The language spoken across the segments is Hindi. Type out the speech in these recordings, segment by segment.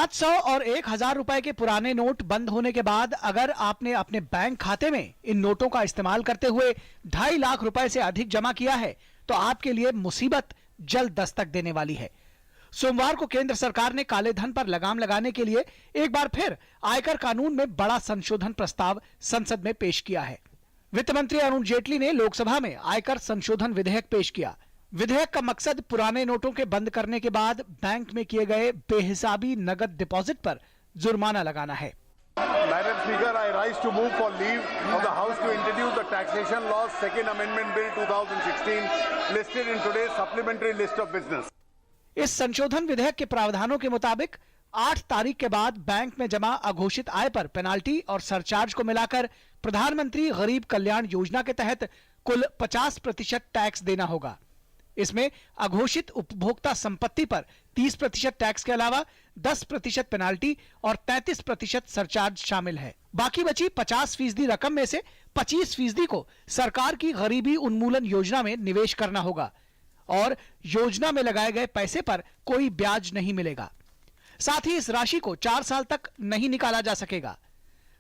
500 और 1000 रुपए के पुराने नोट बंद होने के बाद अगर आपने अपने बैंक खाते में इन नोटों का इस्तेमाल करते हुए 2.5 लाख रुपए से अधिक जमा किया है तो आपके लिए मुसीबत जल्द दस्तक देने वाली है। सोमवार को केंद्र सरकार ने काले धन पर लगाम लगाने के लिए एक बार फिर आयकर कानून में बड़ा संशोधन प्रस्ताव संसद में पेश किया है। वित्त मंत्री अरुण जेटली ने लोकसभा में आयकर संशोधन विधेयक पेश किया। विधेयक का मकसद पुराने नोटों के बंद करने के बाद बैंक में किए गए बेहिसाबी नगद डिपॉजिट पर जुर्माना लगाना है। Madam Speaker, I rise to move for leave of the House to introduce the Taxation Laws Second Amendment Bill 2016 listed in today's supplementary list of business. इस संशोधन विधेयक के प्रावधानों के मुताबिक 8 तारीख के बाद बैंक में जमा अघोषित आय पर पेनाल्टी और सरचार्ज को मिलाकर प्रधानमंत्री गरीब कल्याण योजना के तहत कुल 50% टैक्स देना होगा। इसमें अघोषित उपभोक्ता संपत्ति पर 30% टैक्स के अलावा 10% पेनाल्टी और 33% सरचार्ज शामिल है। बाकी बची 50% रकम में से 25% को सरकार की गरीबी उन्मूलन योजना में निवेश करना होगा और योजना में लगाए गए पैसे पर कोई ब्याज नहीं मिलेगा। साथ ही इस राशि को 4 साल तक नहीं निकाला जा सकेगा।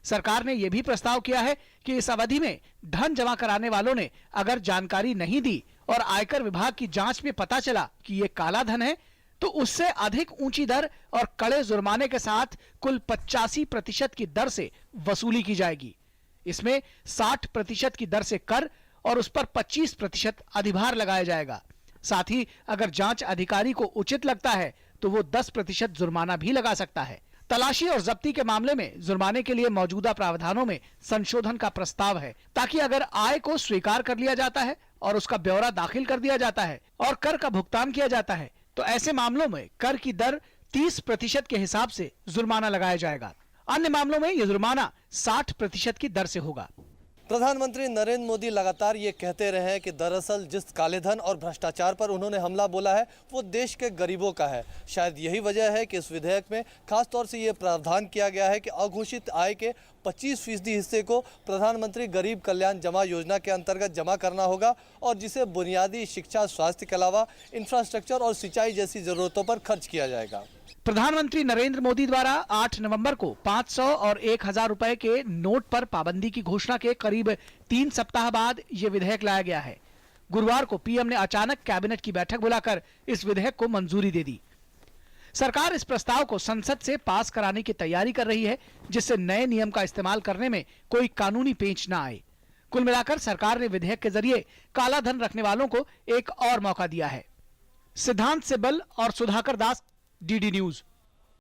सरकार ने यह भी प्रस्ताव किया है कि इस अवधि में धन जमा कराने वालों ने अगर जानकारी नहीं दी और आयकर विभाग की जांच में पता चला कि यह काला धन है तो उससे अधिक ऊंची दर और कड़े जुर्माने के साथ कुल 85% की दर से वसूली की जाएगी। इसमें 60% की दर से कर और उस पर 25% अधिभार लगाया जाएगा। साथ ही अगर जांच अधिकारी को उचित लगता है तो वो 10% जुर्माना भी लगा सकता है। तलाशी और जब्ती के मामले में जुर्माने के लिए मौजूदा प्रावधानों में संशोधन का प्रस्ताव है ताकि अगर आय को स्वीकार कर लिया जाता है और उसका ब्यौरा दाखिल कर दिया जाता है और कर का भुगतान किया जाता है तो ऐसे मामलों में कर की दर 30% के हिसाब से जुर्माना लगाया जाएगा। अन्य मामलों में यह जुर्माना 60% की दर से होगा। प्रधानमंत्री नरेंद्र मोदी लगातार ये कहते रहे हैं कि दरअसल जिस कालेधन और भ्रष्टाचार पर उन्होंने हमला बोला है वो देश के गरीबों का है। शायद यही वजह है कि इस विधेयक में खास तौर से ये प्रावधान किया गया है कि अघोषित आय के 25% हिस्से को प्रधानमंत्री गरीब कल्याण जमा योजना के अंतर्गत जमा करना होगा और जिसे बुनियादी शिक्षा, स्वास्थ्य के अलावा इंफ्रास्ट्रक्चर और सिंचाई जैसी जरूरतों पर खर्च किया जाएगा। प्रधानमंत्री नरेंद्र मोदी द्वारा 8 नवंबर को 500 और 1000 रुपए के नोट पर पाबंदी की घोषणा के करीब 3 सप्ताह बाद यह विधेयक लाया गया है। गुरुवार को पीएम ने अचानक कैबिनेट की बैठक बुलाकर इस विधेयक को मंजूरी दे दी। सरकार इस प्रस्ताव को संसद से पास कराने की तैयारी कर रही है जिससे नए नियम का इस्तेमाल करने में कोई कानूनी पेंच न आए। कुल मिलाकर सरकार ने विधेयक के जरिए काला धन रखने वालों को एक और मौका दिया है। सिद्धांत सिब्बल और सुधाकर दास, डीडी न्यूज।